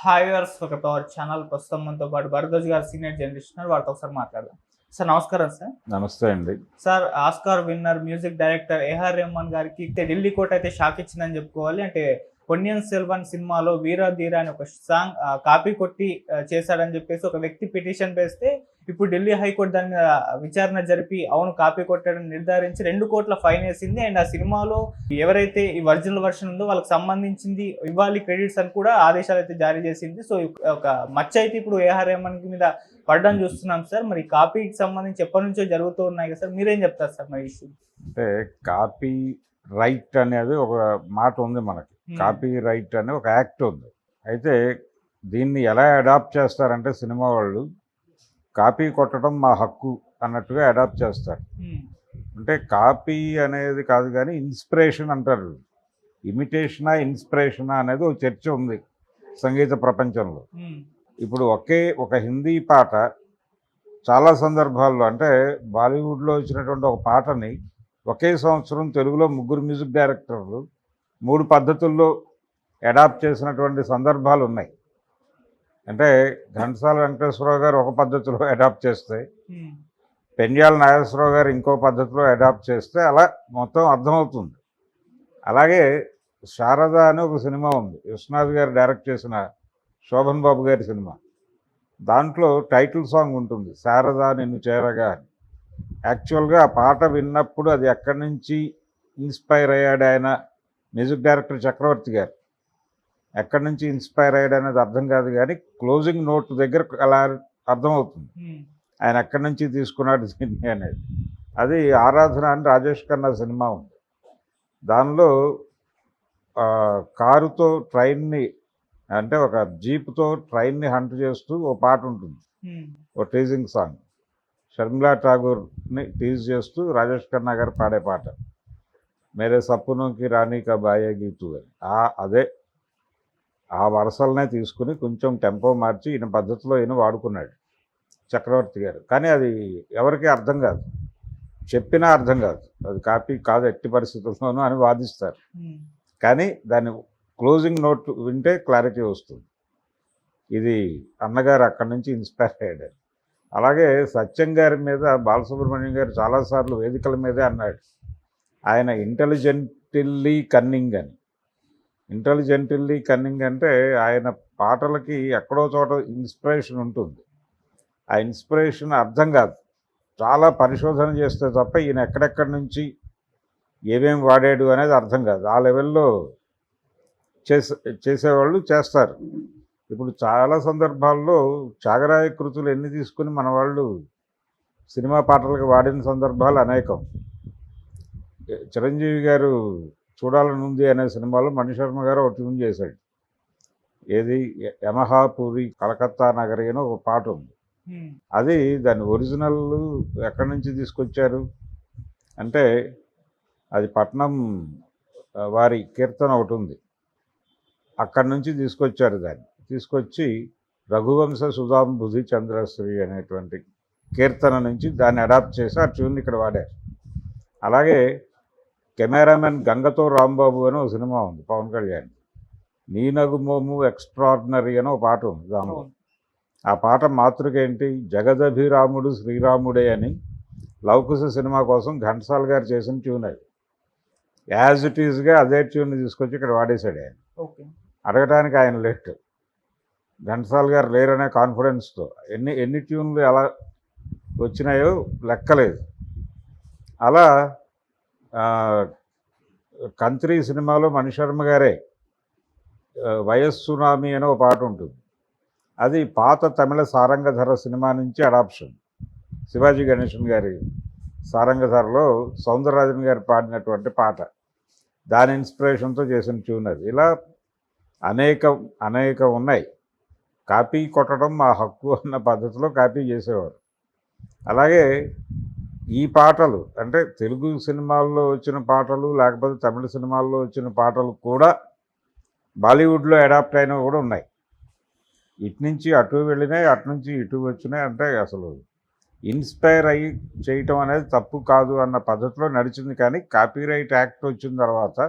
Hi viewers, welcome to our channel. ప్రస్తుతం మనతో పాటు భరద్వాజ్ గారు సీనియర్ జర్నలిస్ట్, వారితో ఒకసారి మాట్లాడదాం. సార్ నమస్కారం సార్. నమస్తే అండి. Sir, Oscar winner music director AR Rahman గారికి ఢిల్లీ కోర్ట్ అయితే షాక్ ఇచ్చిందని చెప్పుకోవాలి. అంటే పొన్నియిన్ సెల్వన్ సినిమాలో వీరా ధీర అని ఒక సాంగ్ కాపీ కొట్టి చేశాడని చెప్పేసి ఒక వ్యక్తి పిటిషన్ వేస్తే ఇప్పుడు ఢిల్లీ హైకోర్టు దాని మీద విచారణ జరిపి అవును కాపీ కొట్టాడని నిర్ధారించి 2 కోట్ల ఫైన్ వేసింది. అండ్ ఆ సినిమాలో ఎవరైతే ఈ ఒరిజినల్ వర్షన్ ఉందో వాళ్ళకి సంబంధించింది ఇవ్వాలి క్రెడిట్స్ అని కూడా ఆదేశాలు అయితే జారీ చేసింది. సో ఒక మచ్చ అయితే ఇప్పుడు ఏఆర్ రెహమాన్ మీద పడడం చూస్తున్నాం సార్. మరి కాపీకి సంబంధించి ఎప్పటి నుంచో జరుగుతూ ఉన్నాయి కదా సార్, మీరేం చెప్తారు సార్ మరి ఇష్యూ? అంటే కాపీ రైట్ అనేది ఒక మాట ఉంది మనకి. కాపీ రైట్ అనే ఒక యాక్ట్ ఉంది. అయితే దీన్ని ఎలా అడాప్ట్ చేస్తారంటే సినిమా వాళ్ళు కాపీ కొట్టడం మా హక్కు అన్నట్టుగా అడాప్ట్ చేస్తారు. అంటే కాపీ అనేది కాదు కానీ ఇన్స్పిరేషన్ అంటారు. ఇమిటేషనా ఇన్స్పిరేషనా అనేది ఒక చర్చ ఉంది సంగీత ప్రపంచంలో. ఇప్పుడు ఒక హిందీ పాట చాలా సందర్భాల్లో, అంటే బాలీవుడ్లో వచ్చినటువంటి ఒక పాటని ఒకే సంవత్సరం తెలుగులో 3 మ్యూజిక్ డైరెక్టర్లు 3 పద్ధతుల్లో అడాప్ట్ చేసినటువంటి సందర్భాలు ఉన్నాయి. అంటే ఘంటసాల వెంకటేశ్వరరావు గారు ఒక పద్ధతిలో అడాప్ట్ చేస్తే, పెండ్యాల నాగేశ్వరరావు గారు ఇంకో పద్ధతిలో అడాప్ట్ చేస్తే అలా మొత్తం అర్థమవుతుంది. అలాగే శారద అని ఒక సినిమా ఉంది, విశ్వనాథ్ గారు డైరెక్ట్ చేసిన శోభన్ బాబు గారి సినిమా. దాంట్లో టైటిల్ సాంగ్ ఉంటుంది, శారద నిన్ను చేరగా అని. యాక్చువల్గా ఆ పాట విన్నప్పుడు అది ఎక్కడి నుంచి ఇన్స్పైర్ అయ్యాడు ఆయన, మ్యూజిక్ డైరెక్టర్ చక్రవర్తి గారు ఎక్కడి నుంచి ఇన్స్పైర్ అయ్యాడు అనేది అర్థం కాదు, కానీ క్లోజింగ్ నోట్ దగ్గర అలా అర్థమవుతుంది ఆయన ఎక్కడి నుంచి తీసుకున్నాడు దీన్ని అనేది. అది ఆరాధన అని రాజేష్ ఖన్నా సినిమా ఉంది. దానిలో కారుతో ట్రైన్ని, అంటే ఒక జీప్తో ట్రైన్ని హంట్ చేస్తూ ఓ పాట ఉంటుంది, ఓ టీజింగ్ సాంగ్. షర్మిలా ఠాగూర్ని టీజ్ చేస్తూ రాజేష్ ఖన్నా గారు పాడే పాట, మేరే సప్పునుకి రాణి కా బాయే గీతు అని. అదే ఆ వరసలనే తీసుకుని కొంచెం టెంపో మార్చి ఈయన పద్ధతిలో ఈయన వాడుకున్నాడు చక్రవర్తి గారు. కానీ అది ఎవరికి అర్థం కాదు, చెప్పినా అర్థం కాదు, అది కాపీ కాదు ఎట్టి పరిస్థితుల్లోనూ అని వాదిస్తారు. కానీ దాన్ని క్లోజింగ్ నోట్ వింటే క్లారిటీ వస్తుంది, ఇది అన్నగారు అక్కడి నుంచి ఇన్స్పైర్ అయ్యాడు. అలాగే సత్యం గారి మీద బాలసుబ్రహ్మణ్యం గారు చాలాసార్లు వేదికల మీదే అన్నాడు, ఆయన ఇంటెలిజెంటిల్లీ కన్నింగ్ అని. ఇంటెలిజెంటిల్లీ కన్నింగ్ అంటే ఆయన పాటలకి ఎక్కడో చోట ఇన్స్పిరేషన్ ఉంటుంది, ఆ ఇన్స్పిరేషన్ అర్థం కాదు, చాలా పరిశోధన చేస్తే తప్ప ఈయన ఎక్కడెక్కడి నుంచి ఏమేమి వాడాడు అనేది అర్థం కాదు. ఆ లెవెల్లో చేసేవాళ్ళు చేస్తారు. ఇప్పుడు చాలా సందర్భాల్లో త్యాగరాయ కృతులు ఎన్ని తీసుకుని మన వాళ్ళు సినిమా పాటలకు వాడిన సందర్భాలు అనేకం. చిరంజీవి గారు చూడాలనుంది అనే సినిమాలో మణిశర్మ గారు ఒక ట్యూన్ చేశాడు, ఏది యమహాపూరి కలకత్తా నగరి అని ఒక పాట ఉంది. అది దాని ఒరిజినల్ ఎక్కడి నుంచి తీసుకొచ్చారు అంటే, అది పట్నం వారి కీర్తన ఒకటి ఉంది, అక్కడి నుంచి తీసుకొచ్చారు. దాన్ని తీసుకొచ్చి రఘువంశ సుధాంబుధి చంద్రశ్రీ అనేటువంటి కీర్తన నుంచి దాన్ని అడాప్ట్ చేసి ఆ ట్యూన్ ఇక్కడ వాడారు. అలాగే కెమెరామెన్ గంగతో రాంబాబు అని ఒక సినిమా ఉంది పవన్ కళ్యాణ్, నీ నగుమోము ఎక్స్ట్రాడినరీ అని ఒక పాట ఉంది దానిలో. ఆ పాట మాతృక ఏంటి, జగదభిరాముడు శ్రీరాముడే అని లవకుశ సినిమా కోసం ఘంటసాల గారు చేసిన ట్యూన్. అది యాజ్ ఇట్ ఈజ్గా అదే ట్యూన్ని తీసుకొచ్చి ఇక్కడ వాడేశాడు ఆయన. అడగటానికి ఆయన లేట్, ఘంటసాల గారు లేరనే కాన్ఫిడెన్స్తో ఎన్ని ట్యూన్లు ఎలా వచ్చినాయో లెక్కలేదు. అలా కంత్రి సినిమాలో మణిశర్మ గారే వయస్సునామీ అనే ఒక పాట ఉంటుంది, అది పాత తమిళ సారంగధర సినిమా నుంచి అడాప్షన్. శివాజీ గణేశన్ గారి సారంగధరలో సౌందరరాజన్ గారు పాడినటువంటి పాట, దాని ఇన్స్పిరేషన్తో చేసిన ట్యూన్ అది. ఇలా అనేక ఉన్నాయి. కాపీ కొట్టడం మా హక్కు అన్న పద్ధతిలో కాపీ చేసేవారు. అలాగే ఈ పాటలు అంటే తెలుగు సినిమాల్లో వచ్చిన పాటలు, లేకపోతే తమిళ సినిమాల్లో వచ్చిన పాటలు కూడా బాలీవుడ్లో అడాప్ట్ అయినవి కూడా ఉన్నాయి. ఇటు నుంచి అటు వెళ్ళినాయి, అటు నుంచి ఇటు వచ్చినాయి. అంటే అసలు ఇన్స్పైర్ అయ్యి చేయటం అనేది తప్పు కాదు అన్న పద్ధతిలో నడిచింది. కానీ కాపీరైట్ యాక్ట్ వచ్చిన తర్వాత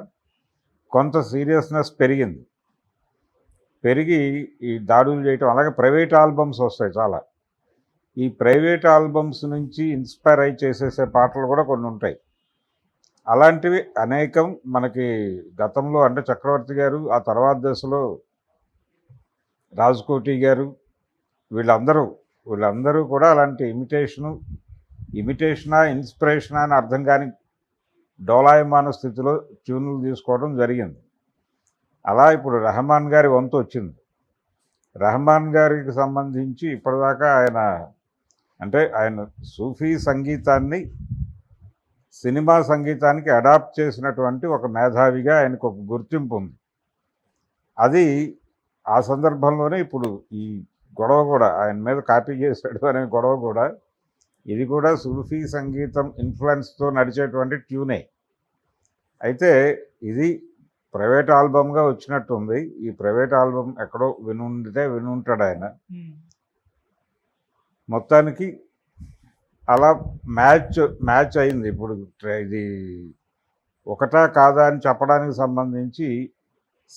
కొంత సీరియస్నెస్ పెరిగింది. పెరిగి ఈ దాడులు చేయటం, అలాగే ప్రైవేట్ ఆల్బమ్స్ వస్తాయి చాలా. ఈ ప్రైవేట్ ఆల్బమ్స్ నుంచి ఇన్స్పైర్ అయి చేసేసే పాటలు కూడా కొన్ని ఉంటాయి. అలాంటివి అనేకం మనకి గతంలో, అంటే చక్రవర్తి గారు, ఆ తర్వాత దశలో రాజ్కోటి గారు, వీళ్ళందరూ కూడా అలాంటి ఇమిటేషనా ఇన్స్పిరేషనా అని అర్థం కాని డోలాయమాన స్థితిలో ట్యూన్లు తీసుకోవడం జరిగింది. అలా ఇప్పుడు రెహమాన్ గారి వంతు వచ్చింది. రెహమాన్ గారికి సంబంధించి ఇప్పటిదాకా ఆయన సూఫీ సంగీతాన్ని సినిమా సంగీతానికి అడాప్ట్ చేసినటువంటి ఒక మేధావిగా ఆయనకు ఒక గుర్తింపు ఉంది. అది ఆ సందర్భంలోనే ఇప్పుడు ఈ గొడవ కూడా, ఆయన మీద కాపీ చేశాడు అనే గొడవ కూడా, ఇది కూడా సూఫీ సంగీతం ఇన్ఫ్లుయెన్స్తో నడిచేటువంటి ట్యూనే. అయితే ఇది ప్రైవేట్ ఆల్బమ్గా వచ్చినట్టుంది. ఈ ప్రైవేట్ ఆల్బమ్ ఎక్కడో వినుంటాడు ఆయన. మొత్తానికి అలా మ్యాచ్ అయింది. ఇప్పుడు ఇది ఒకటా కాదా అని చెప్పడానికి సంబంధించి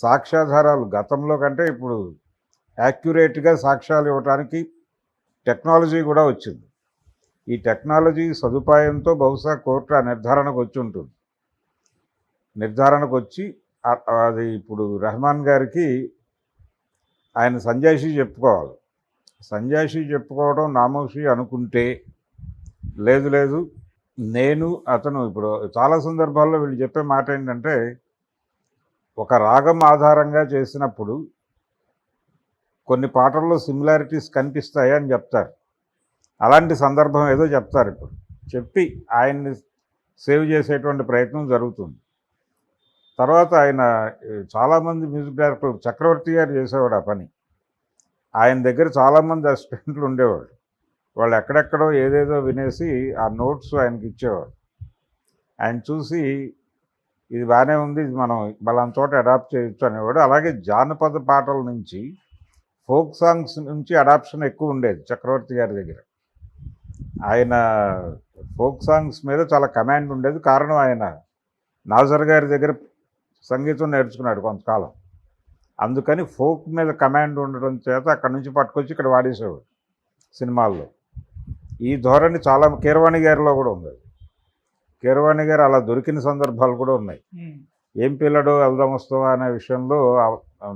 సాక్ష్యాధారాలు గతంలో కంటే ఇప్పుడు యాక్యురేట్గా సాక్ష్యాలు ఇవ్వడానికి టెక్నాలజీ కూడా వచ్చింది. ఈ టెక్నాలజీ సదుపాయంతో బహుశా కోర్టు ఆ నిర్ధారణకు వచ్చి ఉంటుంది. నిర్ధారణకు వచ్చి అది ఇప్పుడు రెహమాన్ గారికి ఆయన సంజాయిషీ చెప్పుకోవాలి. సంజాయిషీ చెప్పుకోవడం నామోషి అనుకుంటే, లేదు అతను ఇప్పుడు చాలా సందర్భాల్లో వీళ్ళు చెప్పే మాట ఏంటంటే, ఒక రాగం ఆధారంగా చేసినప్పుడు కొన్ని పాటల్లో సిమిలారిటీస్ కనిపిస్తాయి అని చెప్తారు. అలాంటి సందర్భం ఏదో చెప్తారు. ఇప్పుడు చెప్పి ఆయన్ని సేవ్ చేసేటువంటి ప్రయత్నం జరుగుతుంది. తర్వాత ఆయన చాలామంది మ్యూజిక్ డైరెక్టర్లు, చక్రవర్తి గారు చేసేవాడు ఆ పని. ఆయన దగ్గర చాలామంది అసిస్టెంట్లు ఉండేవాళ్ళు. వాళ్ళు ఎక్కడెక్కడో ఏదేదో వినేసి ఆ నోట్స్ ఆయనకి ఇచ్చేవారు. ఆయన చూసి ఇది బాగానే ఉంది, ఇది మనం బలానా చోట అడాప్ట్ చేయొచ్చు అనేవాడు. అలాగే జానపద పాటల నుంచి, ఫోక్ సాంగ్స్ నుంచి అడాప్షన్ ఎక్కువ ఉండేది చక్రవర్తి గారి దగ్గర. ఆయన ఫోక్ సాంగ్స్ మీద చాలా కమాండ్ ఉండేది. కారణం ఆయన నాజర్ గారి దగ్గర సంగీతం నేర్చుకున్నాడు కొంతకాలం. అందుకని ఫోక్ మీద కమాండ్ ఉండడం చేత అక్కడి నుంచి పట్టుకొచ్చి ఇక్కడ వాడేసేవాడు సినిమాల్లో. ఈ ధోరణి చాలా కీరవాణి గారిలో కూడా ఉంది. కీరవాణి గారు అలా దొరికిన సందర్భాలు కూడా ఉన్నాయి. ఏం పిల్లడో వెళ్దాం వస్తావా అనే విషయంలో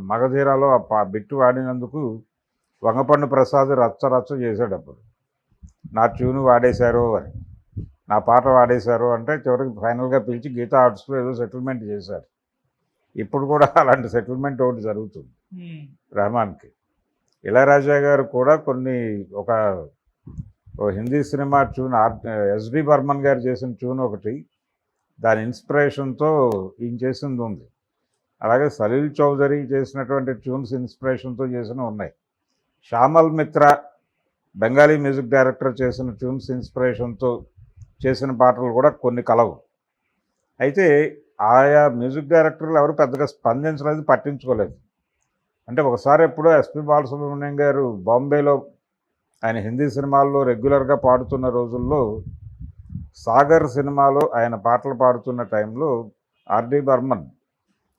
మగధీరాలో ఆ బిట్టు వాడినందుకు వంగపండు ప్రసాద్ రచ్చ చేశాడు. అప్పుడు నా ట్యూను వాడేశారు అని, నా పాట వాడేశారు అంటే చివరికి ఫైనల్గా పిలిచి గీతా ఆర్ట్స్లో ఏదో సెటిల్మెంట్ చేశారు. ఇప్పుడు కూడా అలాంటి సెటిల్మెంట్ ఒకటి జరుగుతుంది రెహమాన్కి. ఇళయరాజా గారు కూడా ఒక Hindi cinema tune, SD Burman గారు చేసిన ట్యూన్ ఒకటి, దాని ఇన్స్పిరేషన్తో ఈయన చేసింది ఉంది. అలాగే సలీల్ చౌదరి చేసినటువంటి ట్యూన్స్ ఇన్స్పిరేషన్తో చేసినవి ఉన్నాయి. శ్యామల్ మిత్రా బెంగాలీ మ్యూజిక్ డైరెక్టర్ చేసిన ట్యూన్స్ ఇన్స్పిరేషన్తో చేసిన పాటలు కూడా కొన్ని కలవు. అయితే ఆయా మ్యూజిక్ డైరెక్టర్లు ఎవరు పెద్దగా స్పందించలేదు, పట్టించుకోలేదు. అంటే ఒకసారి ఎప్పుడో ఎస్పి బాలసుబ్రహ్మణ్యం గారు బాంబేలో ఆయన హిందీ సినిమాల్లో రెగ్యులర్గా పాడుతున్న రోజుల్లో, సాగర్ సినిమాలో ఆయన పాటలు పాడుతున్న టైంలో ఆర్డి బర్మన్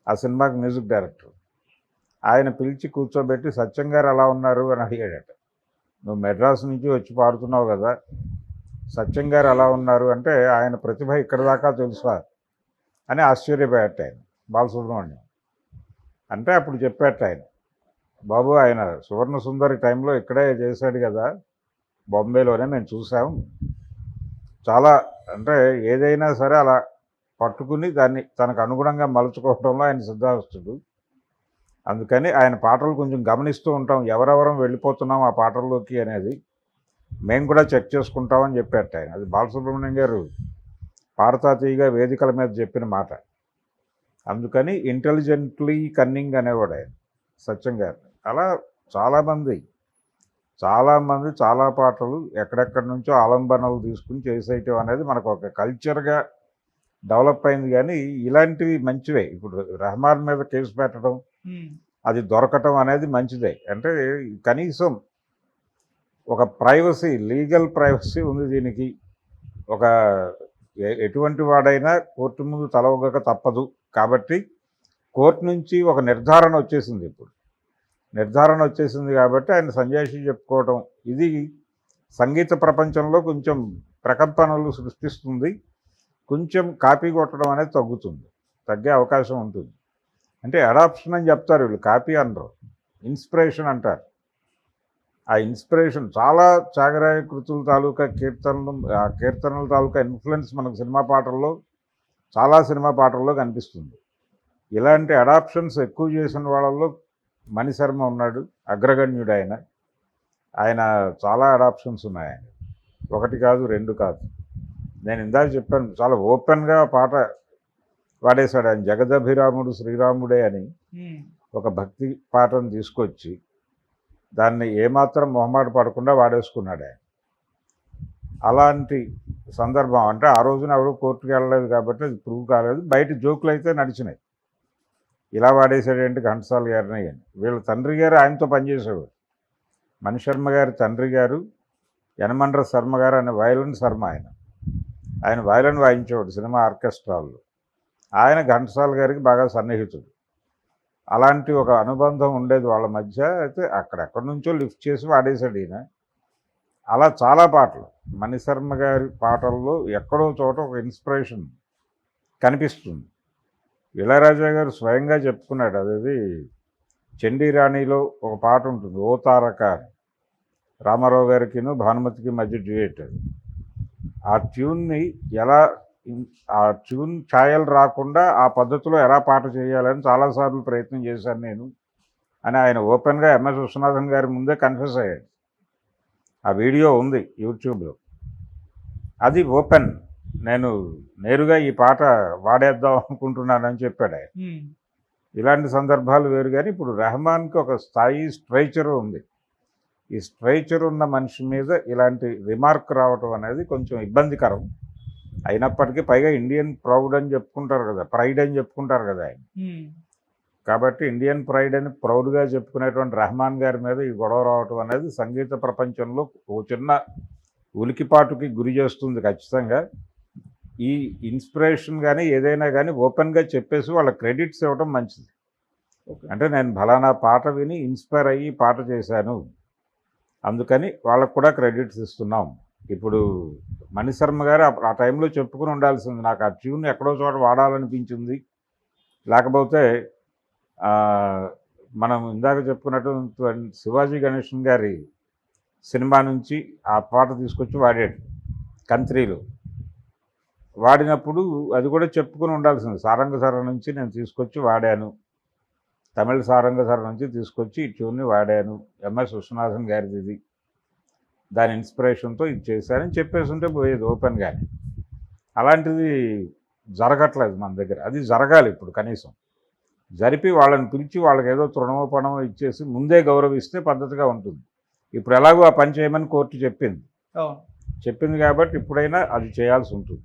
ఆ సినిమాకి మ్యూజిక్ డైరెక్టర్, ఆయన పిలిచి కూర్చోబెట్టి సత్యం గారు ఎలా ఉన్నారు అని అడిగాడట. నువ్వు మెడ్రాస్ నుంచి వచ్చి పాడుతున్నావు కదా, సత్యం గారు ఎలా ఉన్నారు అంటే, ఆయన ప్రతిభ ఇక్కడ దాకా తెలుసా అని ఆశ్చర్యపోయాట ఆయన బాలసుబ్రహ్మణ్యం. అంటే అప్పుడు చెప్పాట ఆయన, బాబు ఆయన సువర్ణ సుందరి టైంలో ఇక్కడే చేశాడు కదా, బాంబేలోనే మేము చూసాం. చాలా అంటే ఏదైనా సరే అలా పట్టుకుని దాన్ని తనకు అనుగుణంగా మలుచుకోవడంలో ఆయన సిద్ధాస్తుడు. అందుకని ఆయన పాటలు కొంచెం గమనిస్తూ ఉంటాం, ఎవరెవరం వెళ్ళిపోతున్నాం ఆ పాటల్లోకి అనేది మేము కూడా చెక్ చేసుకుంటామని చెప్పారట ఆయన. అది బాలసుబ్రహ్మణ్యం గారు పాడతాతీయగా వేదికల మీద చెప్పిన మాట. అందుకని ఇంటెలిజెంట్లీ కన్నింగ్ అనేవాడు ఆయన సత్యం గారు. అలా చాలామంది చాలా పాటలు ఎక్కడెక్కడి నుంచో ఆలంబనలు తీసుకుని చేసేయటం అనేది మనకు ఒక కల్చర్గా డెవలప్ అయింది. కానీ ఇలాంటివి మంచివే. ఇప్పుడు రెహమాన్ మీద కేసు పెట్టడం, అది దొరకటం అనేది మంచిదే. అంటే కనీసం ఒక ప్రైవసీ, లీగల్ ప్రైవసీ ఉంది దీనికి. ఒక ఎటువంటి వాడైనా కోర్టు ముందు తలవగక తప్పదు. కాబట్టి కోర్టు నుంచి ఒక నిర్ధారణ వచ్చేసింది. ఇప్పుడు నిర్ధారణ వచ్చేసింది కాబట్టి ఆయన సన్యాసి చెప్పుకోవటం ఇది సంగీత ప్రపంచంలో కొంచెం ప్రకంపనలు సృష్టిస్తుంది. కొంచెం కాపీ కొట్టడం అనేది తగ్గే అవకాశం ఉంటుంది. అంటే అడాప్షన్ అని చెప్తారు వీళ్ళు, కాపీ అనరు, ఇన్స్పిరేషన్ అంటారు. ఆ ఇన్స్పిరేషన్ చాలా త్యాగరాయ కృతుల తాలూకా కీర్తనల తాలూకా ఇన్ఫ్లుయెన్స్ మనకు చాలా సినిమా పాటల్లో కనిపిస్తుంది. ఇలాంటి అడాప్షన్స్ ఎక్కువ చేసిన వాళ్ళల్లో మణిశర్మ ఉన్నాడు, అగ్రగణ్యుడు ఆయన చాలా అడాప్షన్స్ ఉన్నాయి. ఆయన ఒకటి కాదు, రెండు కాదు. నేను ఇందాక చెప్పాను, చాలా ఓపెన్గా పాట వాడేశాడు ఆయన. జగదభిరాముడు శ్రీరాముడే అని ఒక భక్తి పాటను తీసుకొచ్చి దాన్ని ఏమాత్రం మొహమాట పడకుండా వాడేసుకున్నాడు ఆయన. అలాంటి సందర్భం అంటే ఆ రోజున ఎవరు కోర్టుకు వెళ్ళలేదు కాబట్టి అది ప్రూవ్ కాలేదు. బయట జోకులు అయితే నడిచినాయి, ఇలా వాడేసాడేంటి ఘంటసాల గారిని అని. వీళ్ళ తండ్రి గారు ఆయనతో పనిచేసేవాడు. మణిశర్మ గారి తండ్రి గారు యనమండ్ర శర్మ గారు అనే వయలిన్ శర్మ. ఆయన వయలిన్ వాయించేవాడు సినిమా ఆర్కెస్ట్రాల్లో. ఆయన ఘంటసాల గారికి బాగా సన్నిహితుడు. అలాంటి ఒక అనుబంధం ఉండేది వాళ్ళ మధ్య. అయితే అక్కడెక్కడి నుంచో లిఫ్ట్ చేసి వాడేశాడు ఈయన. అలా చాలా పాటలు మణిశర్మ గారి పాటల్లో ఎక్కడో చోట ఒక ఇన్స్పిరేషన్ కనిపిస్తుంది. ఇళయరాజా గారు స్వయంగా చెప్పుకున్నాడు. అదేది చండీరాణిలో ఒక పాట ఉంటుంది, ఓ తారక, రామారావు గారికిను భానుమతికి మధ్య డ్యూయెట్. ఆ ట్యూన్ని ఆ ట్యూన్ ఛాయలు రాకుండా ఆ పద్ధతిలో ఎలా పాట చేయాలని చాలాసార్లు ప్రయత్నం చేశాను నేను అని ఆయన ఓపెన్గా ఎంఎస్ విశ్వనాథన్ గారి ముందే కన్ఫెస్ అయ్యాడు. ఆ వీడియో ఉంది యూట్యూబ్లో. అది ఓపెన్, నేను నేరుగా ఈ పాట వాడేద్దాం అనుకుంటున్నానని చెప్పాడు ఆయన. ఇలాంటి సందర్భాలు వేరు. కానీ ఇప్పుడు రెహమాన్కి ఒక స్థాయి స్ట్రైచర్ ఉంది. ఈ స్ట్రైచర్ ఉన్న మనిషి మీద ఇలాంటి రిమార్క్ రావటం అనేది కొంచెం ఇబ్బందికరం. అయినప్పటికీ పైగా ఇండియన్ ప్రౌడ్ అని చెప్పుకుంటారు కదా, ప్రైడ్ అని చెప్పుకుంటారు కదా ఆయన. కాబట్టి ఇండియన్ ప్రైడ్ అని ప్రౌడ్గా చెప్పుకునేటువంటి రెహమాన్ గారి మీద ఈ గొడవ రావటం అనేది సంగీత ప్రపంచంలో ఓ చిన్న ఉలికిపాటుకి గురి చేస్తుంది ఖచ్చితంగా. ఈ ఇన్స్పిరేషన్ కానీ ఏదైనా కానీ ఓపెన్గా చెప్పేసి వాళ్ళ క్రెడిట్స్ ఇవ్వడం మంచిది. అంటే నేను ఫలానా పాట విని ఇన్స్పైర్ అయ్యి పాట చేశాను, అందుకని వాళ్ళకు కూడా క్రెడిట్స్ ఇస్తున్నాం. ఇప్పుడు మణిశర్మ గారు ఆ టైంలో చెప్పుకుని ఉండాల్సింది, నాకు ఆ ట్యూన్ ఎక్కడో చోట వాడాలనిపించింది. లేకపోతే మనం ఇందాక చెప్పుకున్నట్టు శివాజీ గణేషన్ గారి సినిమా నుంచి ఆ పాట తీసుకొచ్చి వాడాడు కంత్రీలో. వాడినప్పుడు అది కూడా చెప్పుకుని ఉండాల్సింది, సారంగసర నుంచి నేను తీసుకొచ్చి వాడాను, తమిళ సారంగసర నుంచి తీసుకొచ్చి ఈ ట్యూన్ని వాడాను, ఎంఎస్ విశ్వనాథన్ గారిది ఇది, దాని ఇన్స్పిరేషన్తో ఇది చేశారని చెప్పేసి ఉంటే పోయేది ఓపెన్గానే. అలాంటిది జరగట్లేదు మన దగ్గర. అది జరగాలి ఇప్పుడు కనీసం. జరిపి వాళ్ళని పిలిచి వాళ్ళకి ఏదో తృణమో పణమో ఇచ్చేసి ముందే గౌరవిస్తే పద్ధతిగా ఉంటుంది. ఇప్పుడు ఎలాగో ఆ పని చేయమని కోర్టు చెప్పింది కాబట్టి ఇప్పుడైనా అది చేయాల్సి ఉంటుంది.